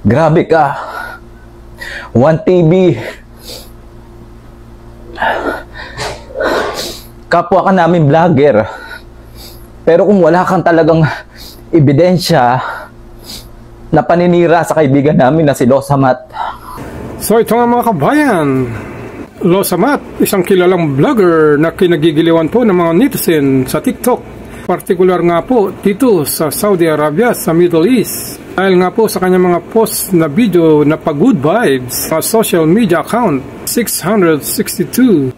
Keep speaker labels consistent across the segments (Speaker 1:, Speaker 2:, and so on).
Speaker 1: Grabe ka. 1TV. Kapwa ka namin vlogger. Pero kung wala kang talagang ebidensya na paninira sa kaibigan namin na si Losamat.
Speaker 2: So ito nga mga kabayan, Losamat, isang kilalang vlogger na kinagigiliwan po ng mga netizen sa TikTok. Partikular nga po dito sa Saudi Arabia, sa Middle East. Dahil nga po sa kanyang mga post na video na pag-good vibes sa social media account, 662,000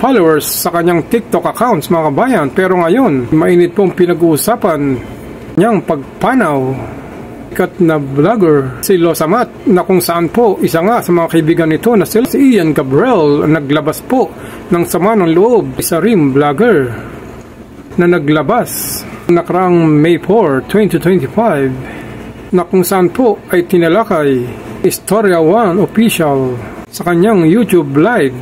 Speaker 2: followers sa kanyang TikTok accounts mga kabayan. Pero ngayon, mainit pong pinag-uusapan niyang pagpanaw sikat na vlogger si Losamat, na kung saan po isa nga sa mga kaibigan nito na si Ian Gabriel naglabas po ng sama ng loob sa rim vlogger na naglabas nakaraang May 4, 2025, na kung saan po ay tinalakay Istorya One Official sa kanyang YouTube live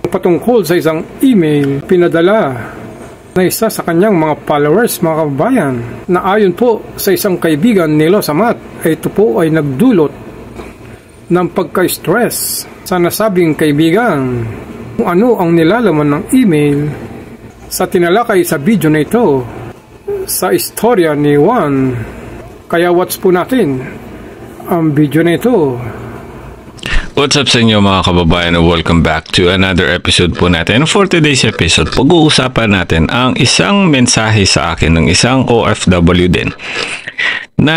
Speaker 2: patungkol sa isang email pinadala na isa sa kanyang mga followers mga kabayan, na ayon po sa isang kaibigan ni Losamat ay ito po ay nagdulot ng pagka-stress sa nasabing kaibigan. Kung ano ang nilalaman ng email sa tinalakay sa video na ito sa istorya ni Juan. Kaya watch po natin ang video na ito.
Speaker 3: What's up sa inyo mga kababayan, and welcome back to another episode po natin. For today's episode, pag-uusapan natin ang isang mensahe sa akin ng isang OFW din na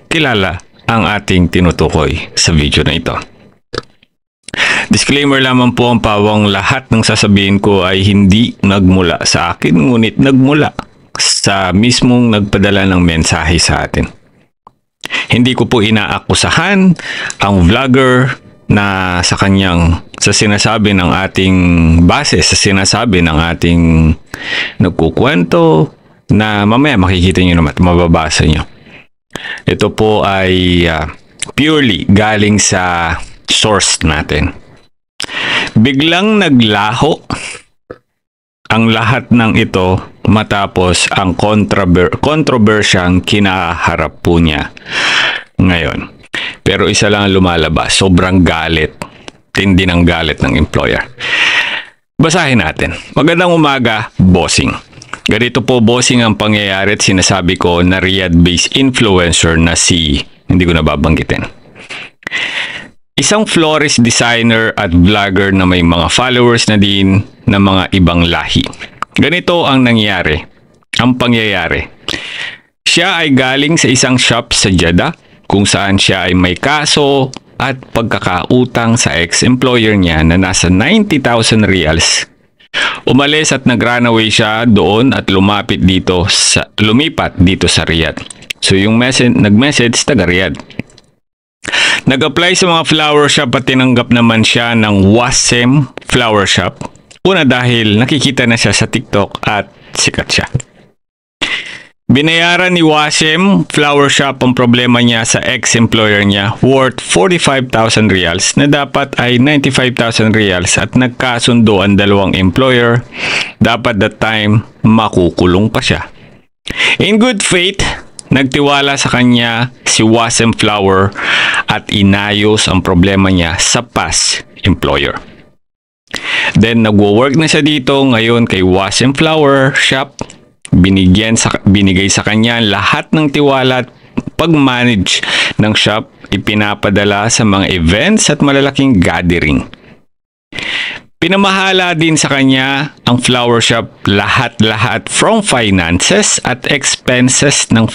Speaker 3: kilala ang ating tinutukoy sa video na ito. Disclaimer lamang po ang pawang, lahat ng sasabihin ko ay hindi nagmula sa akin, ngunit nagmula sa mismong nagpadala ng mensahe sa atin. Hindi ko po inaakusahan ang vlogger na sa sinasabi ng ating base, sa sinasabi ng ating nagkukwento na mamaya makikita nyo naman, mababasa nyo. Ito po ay purely galing sa source natin. Biglang naglaho ang lahat ng ito matapos ang kontrobersyang kinaharap po niya ngayon. Pero isa lang ang lumalabas, sobrang galit, tindi ng galit ng employer. Basahin natin. Magandang umaga, bossing. Ganito po, bossing, ang pangyayari at sinasabi ko na Riyadh-based influencer na si, hindi ko nababanggitin. Isang florist designer at vlogger na may mga followers na din na mga ibang lahi. Ganito ang nangyari, ang pangyayari. Siya ay galing sa isang shop sa Jeddah kung saan siya ay may kaso at pagkakautang sa ex-employer niya na nasa 90,000 reals. Umalis at nag-runaway siya doon at lumipat dito sa Riyadh. So yung nag-message taga Riyadh. Nag-apply sa mga flower shop at tinanggap naman siya ng Wasem Flower Shop. Una dahil nakikita na siya sa TikTok at sikat siya. Binayaran ni Wasem Flower Shop ang problema niya sa ex-employer niya worth 45,000 reals na dapat ay 95,000 reals at nagkasundo ang dalawang employer. Dapat that time makukulong pa siya. In good faith, nagtiwala sa kanya si Wasem Flower at inayos ang problema niya sa past employer. Then nagwo-work na siya dito ngayon kay Wasem Flower Shop. Binigay sa kanya lahat ng tiwala at pag-manage ng shop, ipinapadala sa mga events at malalaking gathering. Pinamahala din sa kanya ang flower shop lahat-lahat from finances at expenses ng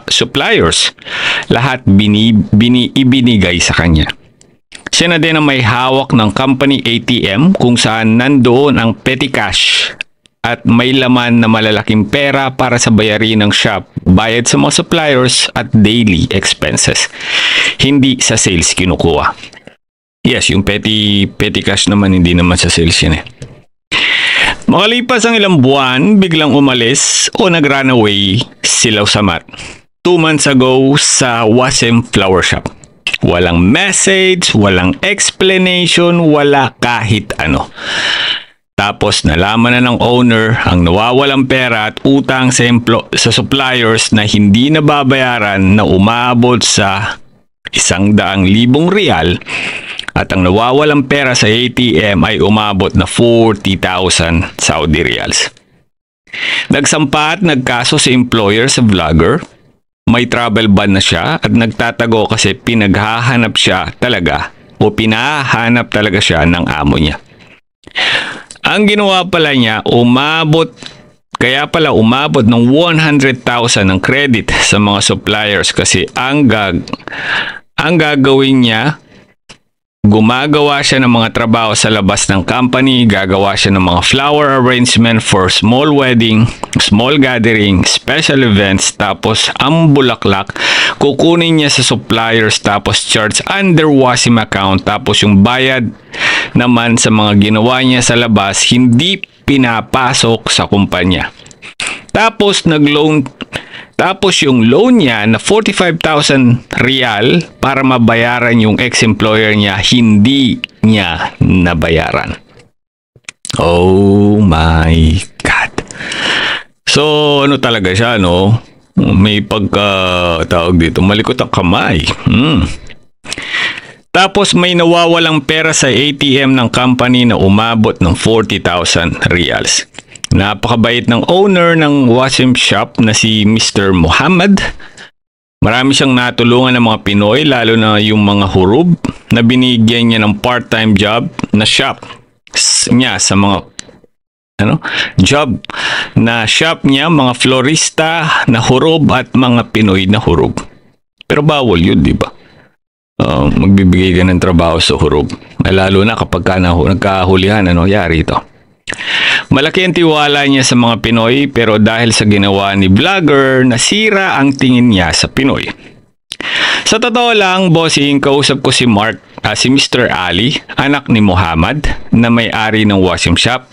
Speaker 3: suppliers. Lahat ibinigay sa kanya. Siya na din ang may hawak ng company ATM kung saan nandoon ang petty cash at may laman na malalaking pera para sa bayarin ng shop, bayad sa mga suppliers at daily expenses. Hindi sa sales kinukuha. Yes, yung petty cash naman, hindi naman sa sales yan eh. Makalipas ang ilang buwan, biglang umalis o nag-runaway si Losamat 2 months ago sa Wasem Flower Shop. Walang message, walang explanation, wala kahit ano. Tapos nalaman na ng owner ang nawawalang pera at utang sa suppliers na hindi nababayaran na umabot sa 100,000 real at ang nawawalang pera sa ATM ay umabot na 40,000 Saudi reals. Nagsampa at nagkaso si employer sa vlogger. May travel ban na siya at nagtatago kasi pinaghahanap siya talaga o pinahanap talaga siya ng amo niya. Ang ginawa pala niya, umabot ng 100,000 ng credit sa mga suppliers kasi ang gagawin niya, gumagawa siya ng mga trabaho sa labas ng company, gagawa siya ng mga flower arrangement for small wedding, small gathering, special events, tapos ang bulaklak, kukunin niya sa suppliers tapos charge under Wasim account, tapos yung bayad naman sa mga ginawa niya sa labas, hindi pinapasok sa kumpanya. Tapos yung loan niya na 45,000 real para mabayaran yung ex-employer niya, hindi niya nabayaran. Oh my God. So, ano talaga siya, no? May tawag dito, malikot ang kamay. Tapos may nawawalang pera sa ATM ng company na umabot ng 40,000 reals. Napakabait ng owner ng Wasim shop na si Mr. Muhammad. Marami siyang natulungan ng mga Pinoy, lalo na yung mga hurub, na binigyan niya ng part-time job na shop niya sa mga shop niya, mga florista na hurub at mga Pinoy na hurub. Pero bawal yun, di ba? Magbibigay ka ng trabaho sa hurub. Lalo na kapag nagkahulihan, yari ito. Malaki ang tiwala niya sa mga Pinoy, pero dahil sa ginawa ni vlogger, nasira ang tingin niya sa Pinoy. Sa totoo lang, bossing, kausap ko si Mr. Ali, anak ni Muhammad, na may-ari ng Wasim shop.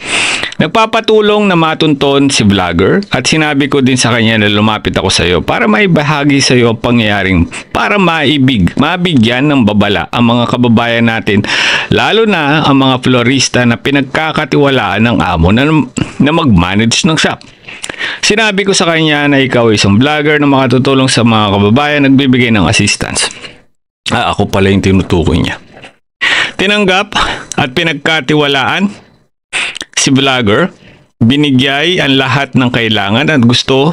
Speaker 3: Nagpapatulong na matunton si vlogger at sinabi ko din sa kanya na lumapit ako sa iyo para maibahagi sa iyo ang pangyayaring para mabigyan ng babala ang mga kababayan natin, lalo na ang mga florista na pinagkakatiwalaan ng amo na mag-manage ng shop. Sinabi ko sa kanya na ikaw ay isang vlogger na makatutulong sa mga kababayan nagbibigay ng assistance. Ako pala yung tinutukoy niya. Tinanggap at pinagkatiwalaan si vlogger, binigay ang lahat ng kailangan at gusto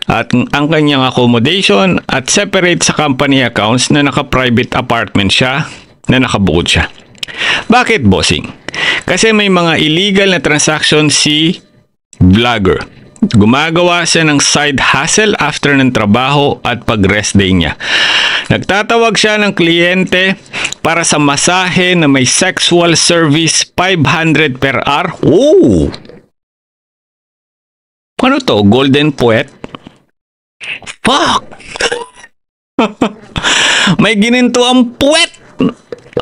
Speaker 3: at ang kanyang accommodation at separate sa company accounts na naka-private apartment siya na nakabukod siya. Bakit, bossing? Kasi may mga illegal na transaction si vlogger. Gumagawa siya ng side hustle after ng trabaho at pag-rest day niya. Nagtatawag siya ng kliyente para sa masahe na may sexual service 500 per hour. Oh! Ano to? Golden Poet? Fuck! May gininto ang puwet!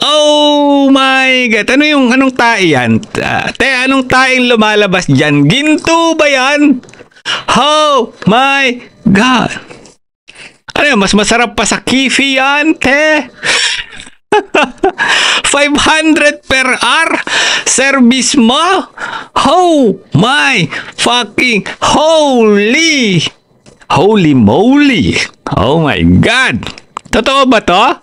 Speaker 3: Oh my God! Anong tae yan? Anong taeng lumalabas dyan? Ginto ba yan? Oh my God! Ano yan? Mas masarap pa sa kifi yan, te? 500 per hour? Service mo? Oh my fucking holy moly! Oh my God! Totoo ba to?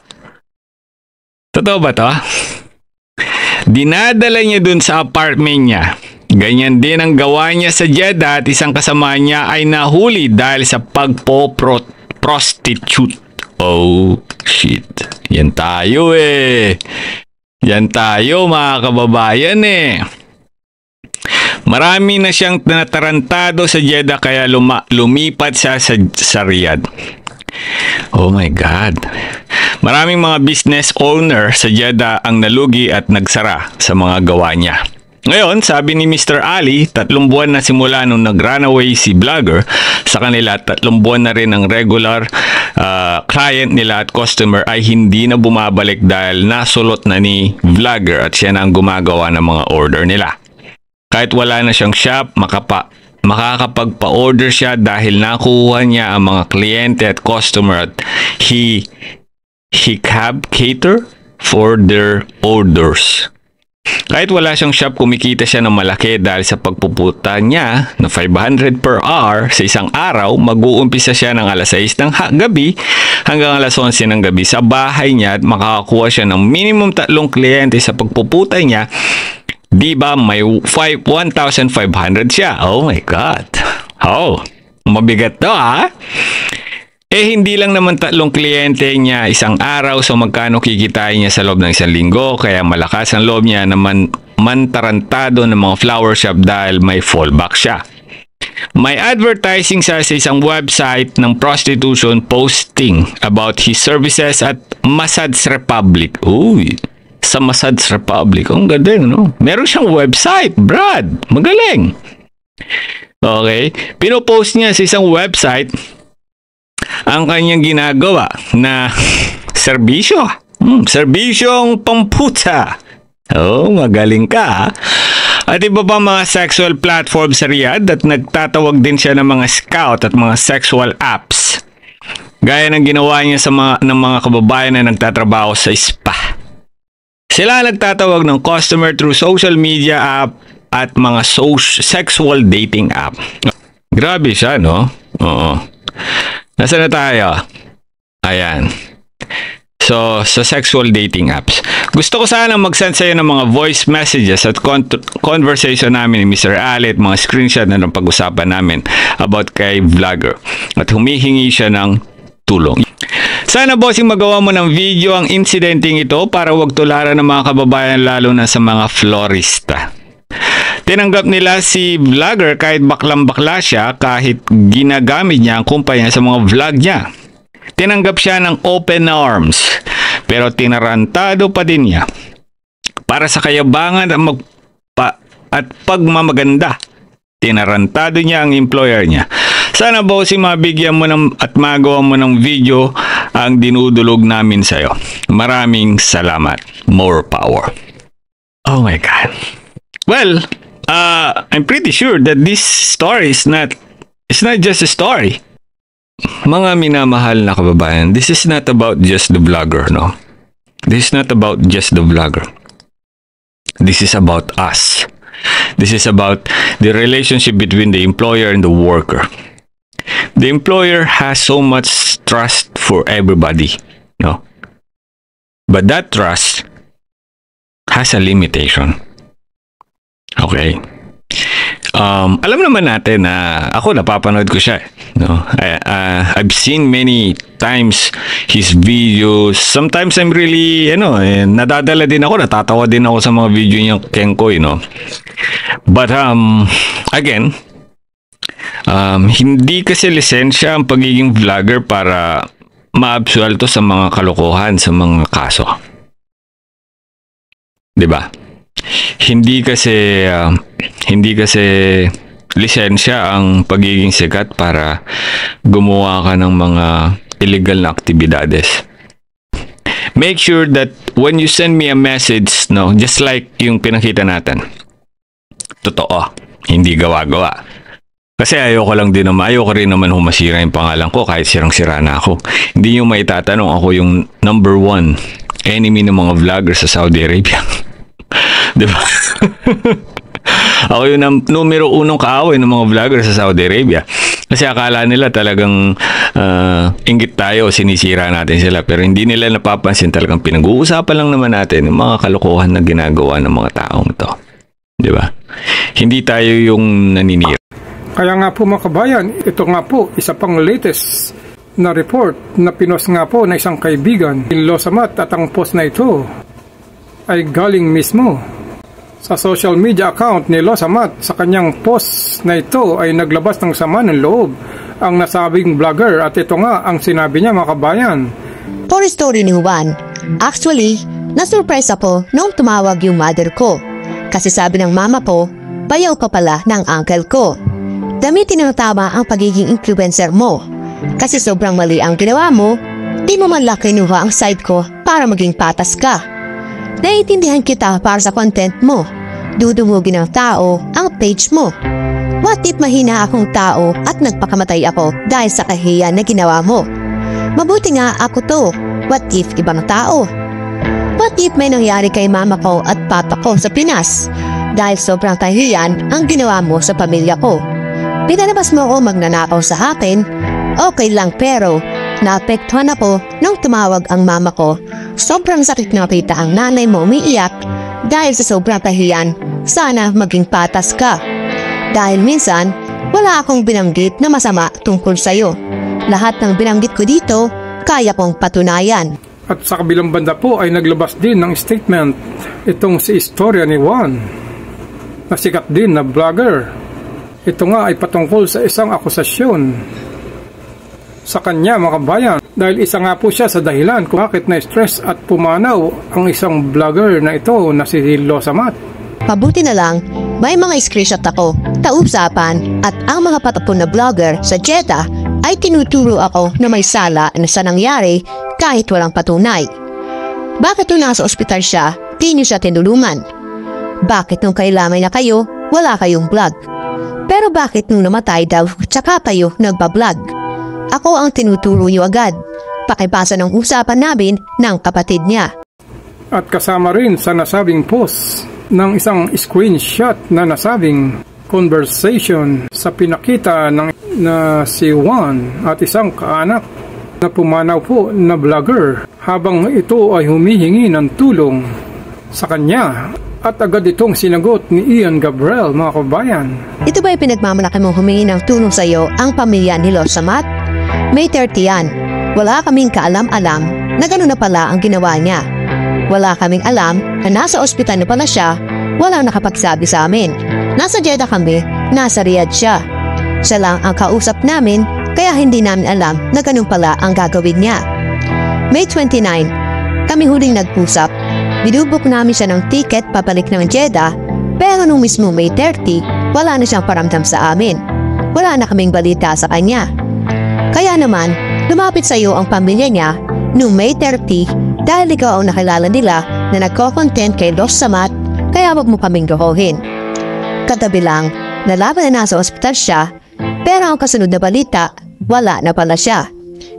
Speaker 3: Dinadala niya dun sa apartment niya. Ganyan din ang gawa niya sa Jeddah at isang kasama niya ay nahuli dahil sa pagpo-prostitute. Oh, shit. Yan tayo Yan tayo mga kababayan Marami na siyang natarantado sa Jeddah kaya lumipat siya sa Riyadh. Oh my God. Maraming mga business owner sa Jeddah ang nalugi at nagsara sa mga gawa niya. Ngayon, sabi ni Mr. Ali, 3 buwan na simula nung nag-runaway si vlogger sa kanila, 3 buwan na rin ang regular client nila at customer ay hindi na bumabalik dahil nasulot na ni vlogger at siya na ang gumagawa ng mga order nila. Kahit wala na siyang shop, makakapagpa-order siya dahil nakuha niya ang mga kliyente at customer at he cater for their orders. Kahit wala siyang shop, kumikita siya ng malaki dahil sa pagpuputa niya na 500 per hour sa isang araw. Mag-uumpisa siya ng alas 6 ng gabi hanggang alas 11 ng gabi sa bahay niya at makakakuha siya ng minimum 3 kliyente sa pagpuputa niya. Diba may 1,500 siya? Oh my God. Oh, mabigat to ha? Hindi lang naman 3 kliyente niya isang araw, so magkano kikitain niya sa loob ng 1 linggo, kaya malakas ang loob niya naman mantarantado ng mga flower shop dahil may fallback siya. May advertising siya sa isang website ng prostitution posting about his services at Massage Republic. Uy, sa Massage Republic, ang galing, no? Meron siyang website, Brad, magaling. Okay, pinopost niya sa isang website ang kanyang ginagawa na serbisyo. Serbisyong pamputa. Oh, magaling ka. At iba pa mga sexual platform sa Riyadh at nagtatawag din siya ng mga scout at mga sexual apps. Gaya ng ginawa niya ng mga kababayan na nagtatrabaho sa spa. Sila nagtatawag ng customer through social media app at mga sexual dating app. Grabe siya, no? Oo. Nasaan na tayo? Ayan. So, sa sexual dating apps. Gusto ko sana mag-send sa'yo ng mga voice messages at conversation namin ni Mr. Ali at mga screenshot na ng pag-usapan namin about kay vlogger. At humihingi siya ng tulong. Sana bossing magawa mo ng video ang incidenting ito para wag tularan ng mga kababayan lalo na sa mga florista. Tinanggap nila si vlogger kahit baklang-bakla siya kahit ginagamit niya ang kumpanya sa mga vlog niya. Tinanggap siya ng open arms pero tinarantado pa din niya. Para sa kayabangan at pagmamaganda, tinarantado niya ang employer niya. Sana bossing mabigyan mo at magawa mo ng video ang dinudulog namin sa'yo. Maraming salamat. More power. Oh my God. Well, I'm pretty sure that this story it's not just a story. Mga minamahal na kababayan, this is not about just the vlogger, no? This is not about just the vlogger. This is about us. This is about the relationship between the employer and the worker. The employer has so much trust for everybody, no? But that trust has a limitation. Okay. Alam naman natin na ako napapanood ko siya, no? I've seen many times his videos. Sometimes I'm really nadadala din ako, natatawa din ako sa mga video niya Kenkoy, no? But again, hindi kasi lisensya ang pagiging vlogger para maabsuelto sa mga kalokohan, sa mga kaso. 'Di ba? Hindi kasi lisensya ang pagiging sikat para gumawa ka ng mga illegal na aktibidades. Make sure that when you send me a message, no, just like yung pinakita natin, totoo, hindi gawa-gawa. Kasi ayoko rin naman humasira yung pangalan ko kahit sirang-sira na ako. Hindi nyo maitatanong ako yung number 1 enemy ng mga vlogger sa Saudi Arabia. Diba? Ako yung numero 1 kaaway ng mga vlogger sa Saudi Arabia. Kasi akala nila talagang inggit tayo, sinisira natin sila. Pero hindi nila napapansin, talagang pinag-uusapan lang naman natin yung mga kalokohan na ginagawa ng mga taong ito. Diba? Hindi tayo yung naninira.
Speaker 2: Kaya nga po mga kabayan, ito nga po isa pang latest na report na pinost nga po na isang kaibigan in Losamat at ang post na ito ay galing mismo sa social media account ni Losamat. Sa kanyang post na ito ay naglabas ng sama ng loob ang nasabing vlogger at ito nga ang sinabi niya mga kabayan.
Speaker 4: For story ni Juan, actually, nasurprise ako nung tumawag yung mother ko. Kasi sabi ng mama ko, bayaw ka pala ng uncle ko. Gamitin ng tama ang pagiging influencer mo. Kasi sobrang mali ang ginawa mo, di mo man lang kinuha ang side ko para maging patas ka. Naiintindihan kita para sa content mo. Dudumugin ng tao ang page mo. What if mahina akong tao at nagpakamatay ako dahil sa kahiyan na ginawa mo? Mabuti nga ako to. What if ibang tao? What if may nangyari kay mama ko at papa ko sa Pinas? Dahil sobrang kahiyan ang ginawa mo sa pamilya ko. Pinalabas mo ako magnanakaw sa akin? Okay lang, pero naapektuhan ako nung tumawag ang mama ko. Sobrang sakit na kita ang nanay mo umiiyak dahil sa sobrang kahiyan. Sana maging patas ka. Dahil minsan, wala akong binanggit na masama tungkol sa'yo. Lahat ng binanggit ko dito, kaya kong patunayan.
Speaker 2: At sa kabilang banda po ay naglabas din ng statement itong si istorya ni Juan, na sikat din na vlogger. Ito nga ay patungkol sa isang akusasyon sa kanya, mga kabayan. Dahil isa nga po siya sa dahilan kung bakit na-stress at pumanaw ang isang vlogger na ito na si Losamat.
Speaker 4: Pabuti na lang, may mga screenshot ako, tausapan, at ang mga patapon na vlogger sa Jeddah ay tinuturo ako na may sala na sa nangyari kahit walang patunay. Bakit nung nasa ospital siya, di niyo siya tinulungan? Bakit nung kailangan niya kayo, wala kayong vlog? Pero bakit nung namatay daw, tsaka kayo nagbablog? Ako ang tinuturo niyo agad. Pakibasa ng usapan namin ng kapatid niya.
Speaker 2: At kasama rin sa nasabing post ng isang screenshot na nasabing conversation sa pinakita na si Juan at isang kaanak na pumanaw po na vlogger habang ito ay humihingi ng tulong sa kanya, at agad itong sinagot ni Ian Gabriel, mga kabayan.
Speaker 4: Ito ba'y pinagmamalaki mong humingi ng tulong sa iyo ang pamilya ni Losamat? May 30 yan. Wala kaming kaalam-alam na gano'n na pala ang ginawa niya. Wala kaming alam na nasa ospital na pala siya, walang nakapagsabi sa amin. Nasa Jeddah kami, nasa Riyadh siya. Siya lang ang kausap namin, kaya hindi namin alam na ganun pala ang gagawin niya. May 29, kami huling nag-usap. Binubok namin siya ng ticket pabalik ng Jeddah, pero nung mismo May 30, wala na siyang paramdam sa amin. Wala na kaming balita sa kanya. Kaya naman, lumapit sa iyo ang pamilya niya noong May 30 dahil ikaw ang nakilala nila na nagko-content kay Losamat, kaya wag mo kaming gahohin. Katabi lang, nalaman na nasa ospital siya, pero ang kasunod na balita, wala na pala siya.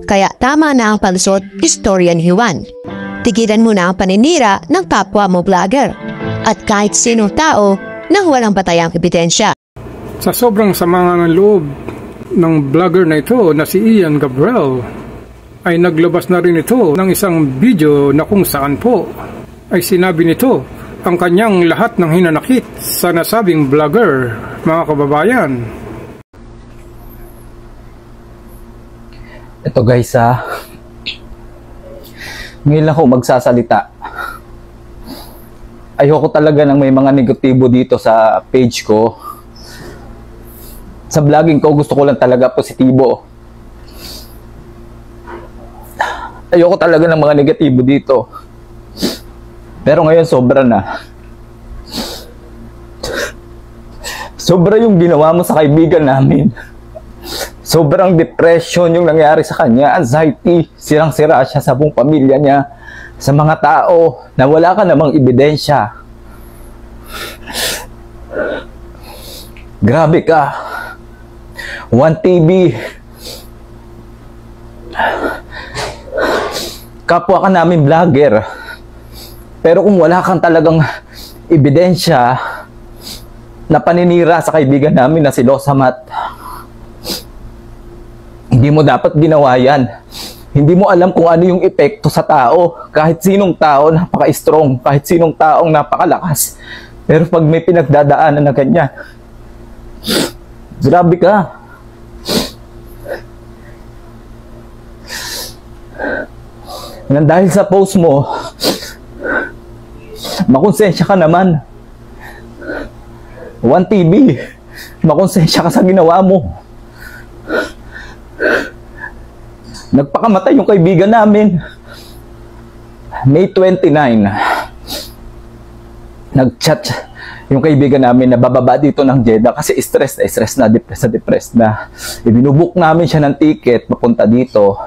Speaker 4: Kaya tama na ang palusot, istorya ni Juan. Tigilan mo na ang paninira ng kapwa mo vlogger at kahit sinong tao nang walang batayang ebidensya.
Speaker 2: Sa sobrang sama ng loob ng vlogger na ito na si Ian Gabriel, ay naglabas na rin ito ng isang video na kung saan po ay sinabi nito ang kanyang lahat ng hinanakit sa nasabing vlogger, mga kababayan.
Speaker 1: Ito guys ngayon lang ako magsasalita. Ayoko talaga ng may mga negatibo dito sa page ko. Sa vlogging ko, gusto ko lang talaga positibo. Ayoko talaga ng mga negatibo dito. Pero ngayon sobra na. Sobra yung ginawa mo sa kaibigan namin. Sobrang depression yung nangyari sa kanya, anxiety, sirang-sira siya sa buong pamilya niya, sa mga tao na wala ka namang ebidensya. Grabe ka. One TV. Kapwa ka namin vlogger. Pero kung wala kang talagang ebidensya na paninira sa kaibigan namin na si Losamat, hindi mo dapat ginawa yan. Hindi mo alam kung ano yung epekto sa tao. Kahit sinong tao, napaka-strong. Kahit sinong taong napakalakas. Pero pag may pinagdadaanan na ganyan, grabe ka. Nang dahil sa post mo, makonsensya ka naman. One TV, makonsensya ka sa ginawa mo. Nagpakamatay yung kaibigan namin. May 29, nag-chat yung kaibigan namin na bababa dito ng Jeddah kasi stress na, depressed na. Ibinubuk namin siya ng ticket papunta dito.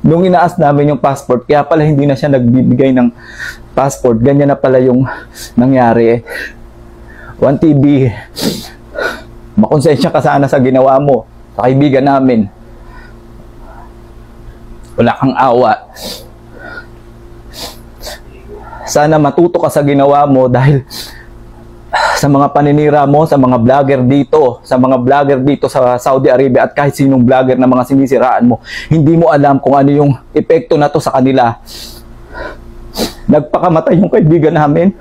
Speaker 1: Nung inaas namin yung passport, kaya pala hindi na siya nagbibigay ng passport. Ganyan na pala yung nangyari. One TV, makonsensya ka sana sa ginawa mo sa kaibigan namin. Wala kang awa. Sana matuto ka sa ginawa mo dahil sa mga paninira mo, sa mga vlogger dito, sa Saudi Arabia at kahit sinong vlogger na mga sinisiraan mo, hindi mo alam kung ano yung epekto na to sa kanila. Nagpakamatay yung kaibigan namin.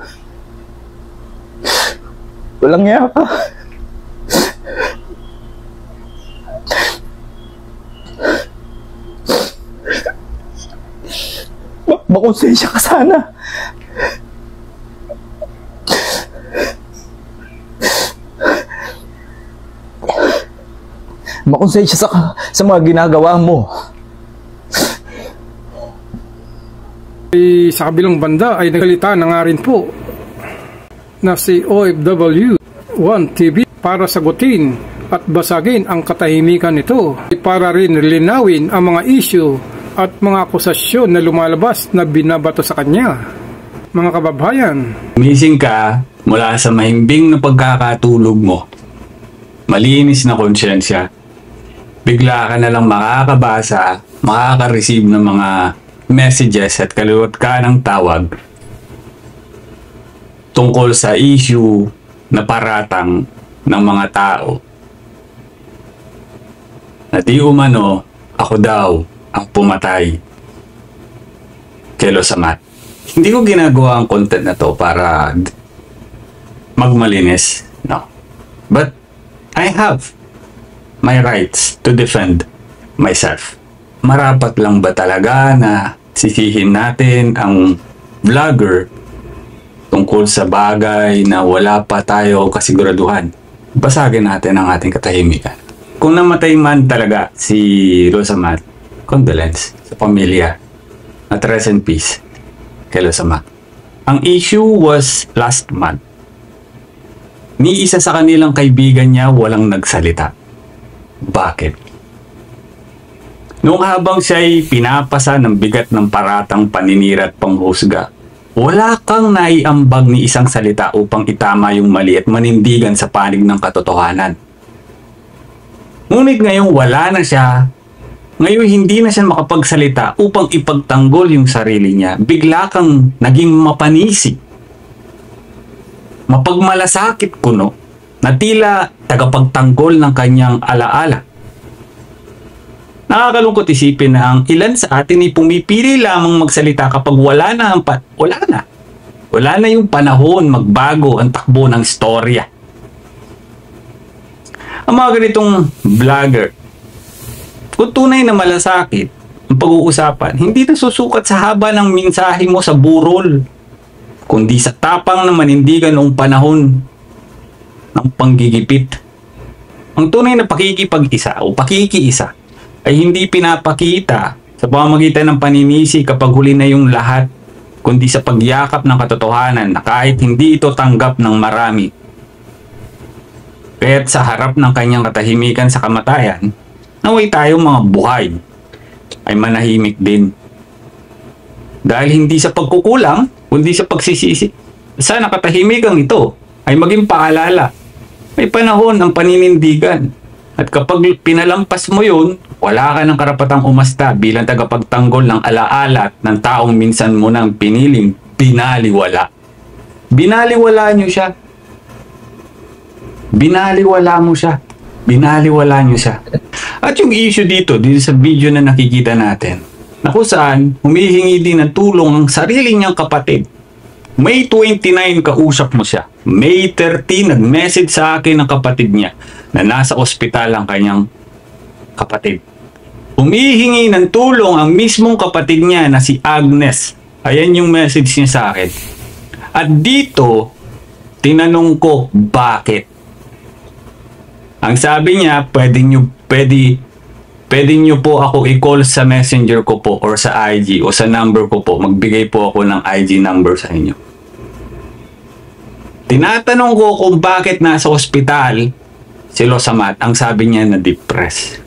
Speaker 1: Walang niya ka. Makonsensya ka sana. Makonsensya sa mga ginagawa mo.
Speaker 2: Sa kabilang banda ay nagsalita na nga rin po na si OFW 1TV para sagutin at basagin ang katahimikan nito para rin linawin ang mga issue at mga akusasyon na lumalabas na binabato sa kanya. Mga kababayan,
Speaker 3: Gising ka mula sa mahimbing na pagkakatulog mo. Malinis na konsyensya. Bigla ka na lang makakabasa, makaka-receive ng mga messages at kaliwat ka ng tawag tungkol sa issue na paratang ng mga tao. Na di umano, ako daw ang pumatay kay Losamat. Hindi ko ginagawa ang content na to para magmalinis. No. But I have my rights to defend myself. Marapat lang ba talaga na sisihin natin ang vlogger tungkol sa bagay na wala pa tayo kasiguraduhan? Basagin natin ang ating katahimikan. Kung namatay man talaga si Losamat, condolence sa pamilya at rest in peace kay Losamat. Ang issue was last month. Ni isa sa kanilang kaibigan niya walang nagsalita. Bakit? Noong habang siya'y pinapasa ng bigat ng paratang paninira at panghusga, wala kang naiambag ni isang salita upang itama yung mali at manindigan sa panig ng katotohanan. Ngunit ngayong wala na siya, ngayon hindi na siya makapagsalita upang ipagtanggol yung sarili niya, bigla kang naging mapanisi. Mapagmalasakit kuno na tila tagapagtanggol ng kanyang alaala. Nakakalungkot isipin na ang ilan sa atin ay pumipili lamang magsalita kapag wala na yung panahon magbago ang takbo ng istorya. Ang mga ganitong vlogger, kung tunay na malasakit ang pag-uusapan, hindi na susukat sa haba ng mensahe mo sa burol, kundi sa tapang na manindigan noong panahon ng panggigipit. Ang tunay na pakikipag-isa o pakikiisa ay hindi pinapakita sa pamamagitan ng paninisi kapag huli na yung lahat, kundi sa pagyakap ng katotohanan na kahit hindi ito tanggap ng marami. Kaya't sa harap ng kanyang katahimikan sa kamatayan, naway tayong mga buhay ay manahimik din. Dahil hindi sa pagkukulang, kundi sa pagsisisi. Sana katahimikan ito ay maging paalala. May panahon ng paninindigan. At kapag pinalampas mo yun, wala ka ng karapatang umasta bilang tagapagtanggol ng alaala ng taong minsan mo nang piniling binaliwala. Binaliwala nyo siya. Binaliwala mo siya. Binaliwala nyo siya. At yung issue dito sa video na nakikita natin, na kung saan humihingi din ng tulong ang sarili niyang kapatid. May 29 kausap mo siya. May 30 nag-message sa akin ng kapatid niya na nasa ospital ang kanyang kapatid. Humihingi ng tulong ang mismong kapatid niya na si Agnes. Ayan yung message niya sa akin. At dito, tinanong ko bakit. Ang sabi niya, pwede nyo po ako i-call sa messenger ko po or sa IG o sa number ko po. Magbigay po ako ng IG number sa inyo. Tinatanong ko kung bakit nasa ospital si Losamat. Ang sabi niya na depressed.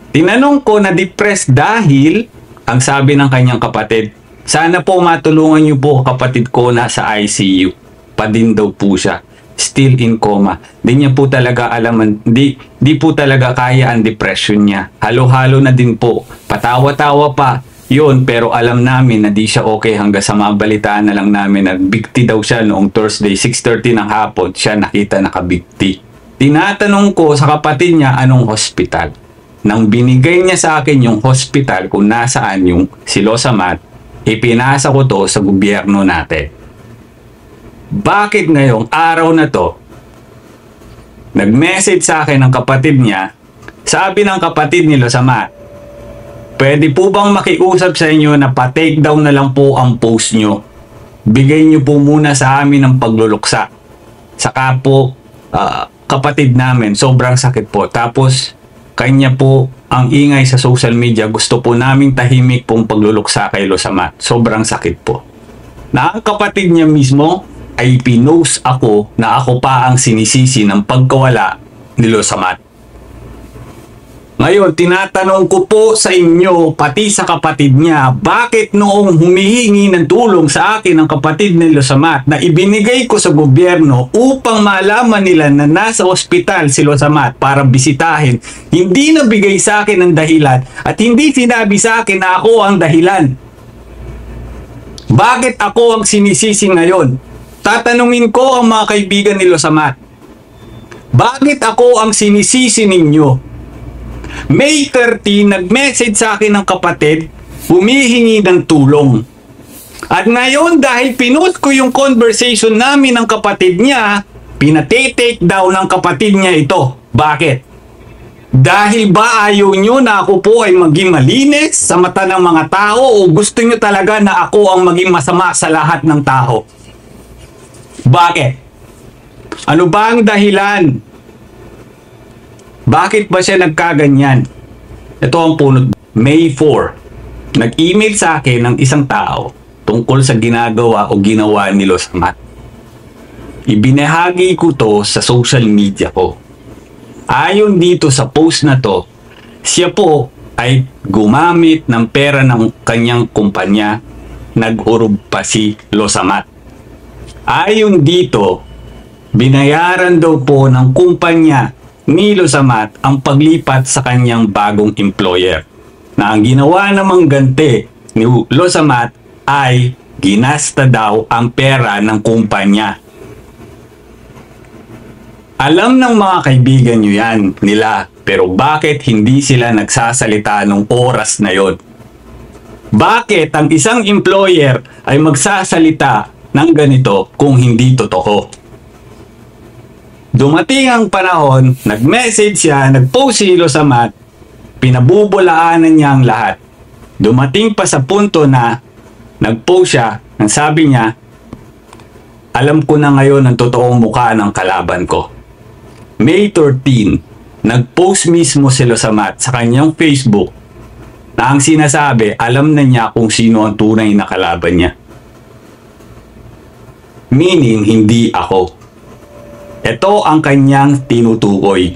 Speaker 3: Tinanong ko na depressed dahil ang sabi ng kanyang kapatid, sana po matulungan niyo po kapatid ko na sa ICU. Pa din daw po siya. still in coma. Di niya po talaga alam, di po talaga kaya ang depression niya. Halo-halo na din po. Patawa-tawa pa. Yun, pero alam namin na di siya okay hanggang sa mabalitaan na lang namin na bigti daw siya noong Thursday, 6:30 ng hapon, siya nakita nakabigti. Tinatanong ko sa kapatid niya anong hospital. Nang binigay niya sa akin yung hospital kung nasaan yung si Losamat, ipinasa ko to sa gobyerno natin. Bakit ngayong araw na to, nag-message sa akin ng kapatid niya, sabi ng kapatid ni Losamat, pwede po bang makiusap sa inyo na pa-take down na lang po ang post nyo? Bigay nyo po muna sa amin ang pagluluksa. Saka po, kapatid namin, sobrang sakit po. Tapos, kanya po ang ingay sa social media. Gusto po naming tahimik pong pagluluksa kay Losamat. Sobrang sakit po. Na ang kapatid niya mismo ay pinost ako na ako pa ang sinisisi ng pagkawala ni Losamat. Ngayon, tinatanong ko po sa inyo, pati sa kapatid niya, bakit noong humihingi ng tulong sa akin ang kapatid ni Losamat na ibinigay ko sa gobyerno upang malaman nila na nasa ospital si Losamat para bisitahin, hindi nabigay sa akin ang dahilan at hindi sinabi sa akin na ako ang dahilan? Bakit ako ang sinisisi ngayon? Tatanungin ko ang mga kaibigan ni Losamat. Bakit ako ang sinisisi ninyo? May 30, nag-message sa akin ng kapatid, humihingi ng tulong. At ngayon, dahil pinost ko yung conversation namin ng kapatid niya, pinatitake down ng kapatid niya ito. Bakit? Dahil ba ayaw nyo na ako po ay maging malinis sa mata ng mga tao o gusto nyo talaga na ako ang maging masama sa lahat ng tao? Bakit? Ano ba ang dahilan? Bakit ba siya nagkaganyan? Ito ang punot. May 4, nag-email sa akin ng isang tao tungkol sa ginagawa o ginawa ni Losamat. Ibinahagi ko to sa social media ko. Ayon dito sa post na to, siya po ay gumamit ng pera ng kanyang kumpanya, nag-urog pa si Losamat. Ayon dito, binayaran daw po ng kumpanya ni Losamat ang paglipat sa kanyang bagong employer. Na ang ginawa namang ganti ni Losamat ay ginasta daw ang pera ng kumpanya. Alam ng mga kaibigan nyo yan nila, pero bakit hindi sila nagsasalita nung oras na yon? Bakit ang isang employer ay magsasalita ng ganito kung hindi totoo? Dumating ang panahon, nag-message siya, nag-post si Losamat, pinabubulaanan niya ang lahat. Dumating pa sa punto na nag-post siya, ang sabi niya, alam ko na ngayon ang totoong mukha ng kalaban ko. May 13, nag-post mismo si Losamat sa kanyang Facebook na ang sinasabi, alam na niya kung sino ang tunay na kalaban niya. Meaning, hindi ako. Ito ang kanyang tinutukoy.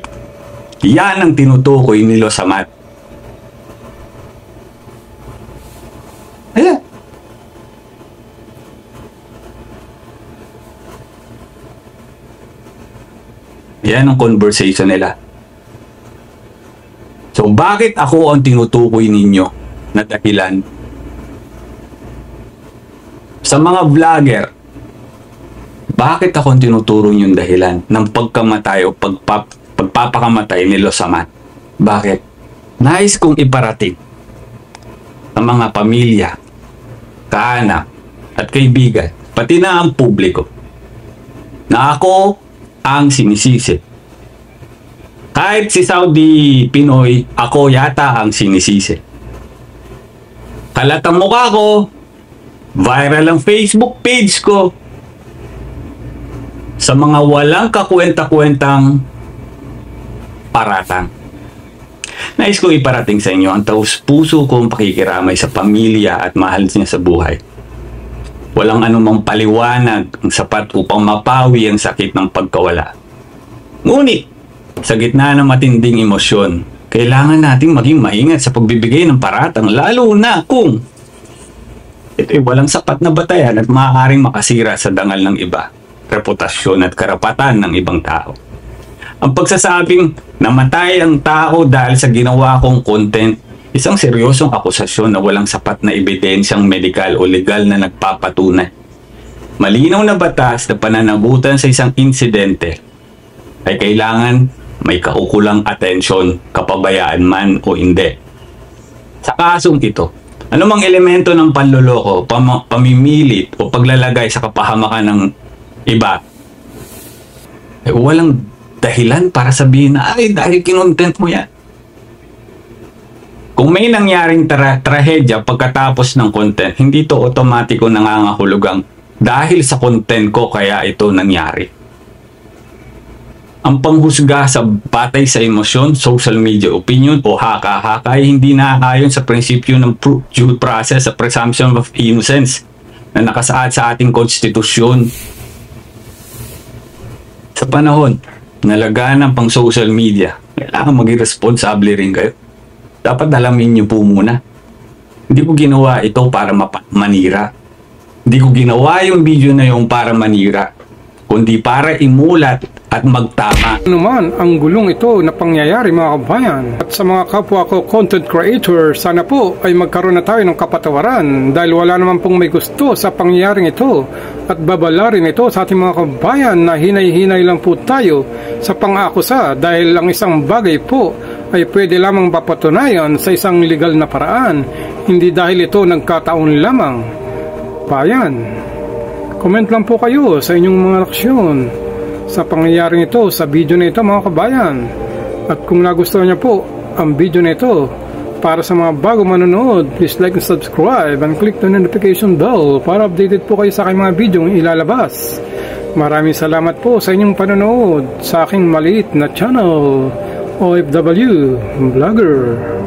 Speaker 3: Yan ang tinutukoy ni Losamat. Ayan. Yan ang conversation nila. So, bakit ako ang tinutukoy ninyo na dahilan? Sa mga vlogger, bakit ako ang tinuturo yung dahilan ng pagkamatay o pagpapakamatay ni Losamat? Bakit? Nais kong iparating sa mga pamilya, kaanak, at kaibigan, pati na ang publiko, na ako ang sinisisi. Kahit si Saudi Pinoy, ako yata ang sinisisi. Kalat ang mukha ko, viral ang Facebook page ko, sa mga walang kakwenta-kwentang paratang. Nais ko iparating sa inyo ang taus-puso kong pakikiramay sa pamilya at mahal niya sa buhay. Walang anumang paliwanag ang sapat upang mapawi ang sakit ng pagkawala. Ngunit, sa gitna ng matinding emosyon, kailangan nating maging maingat sa pagbibigay ng paratang, lalo na kung ito'y walang sapat na batayan at maaaring makasira sa dangal ng iba. reputasyon at karapatan ng ibang tao. Ang pagsasabing namatay ang tao dahil sa ginawa kong content, isang seryosong akusasyon na walang sapat na ebidensyang medikal o legal na nagpapatunay. Malinaw na batas na pananagutan sa isang insidente ay kailangan may kaukulang atensyon, kapabayaan man o hindi. Sa kasong ito, anumang elemento ng panloloko, pamimilit o paglalagay sa kapahamakan ng iba, ay walang dahilan para sabihin na, ay, dahil kinontent mo yan. Kung may nangyaring trahedya pagkatapos ng content, hindi to otomatiko nangangahulugang dahil sa content ko kaya ito nangyari. Ang panghusga sa batay sa emosyon, social media opinion o haka-haka ay hindi naaayon sa prinsipyo ng due process sa presumption of innocence na nakasaad sa ating konstitusyon. Sa panahon na laganap ang social media, kailangan maging responsable rin kayo. Dapat alamin niyo po muna. Hindi ko ginawa ito para manira. Hindi ko ginawa yung video na yung para manira, kundi para imulat at magtama.
Speaker 2: Ano man ang gulong ito na pangyayari mga kabayan, at sa mga kapwa ko content creator, sana po ay magkaroon na tayo ng kapatawaran dahil wala naman pong may gusto sa pangyayaring ito at babalarin ito sa ating mga kabayan na hinay-hinay lang po tayo sa pang-akusa dahil ang isang bagay po ay pwede lamang mapatunayan sa isang legal na paraan, hindi dahil ito nagkataon lamang. Bayan, comment lang po kayo sa inyong mga aksyon sa pangyayaring ito, sa video na ito mga kabayan. At kung nagustuhan niyo po ang video na ito, para sa mga bago manonood, please like and subscribe and click the notification bell para updated po kayo sa aking mga video ilalabas. Maraming salamat po sa inyong panonood sa aking maliit na channel, OFW Vlogger.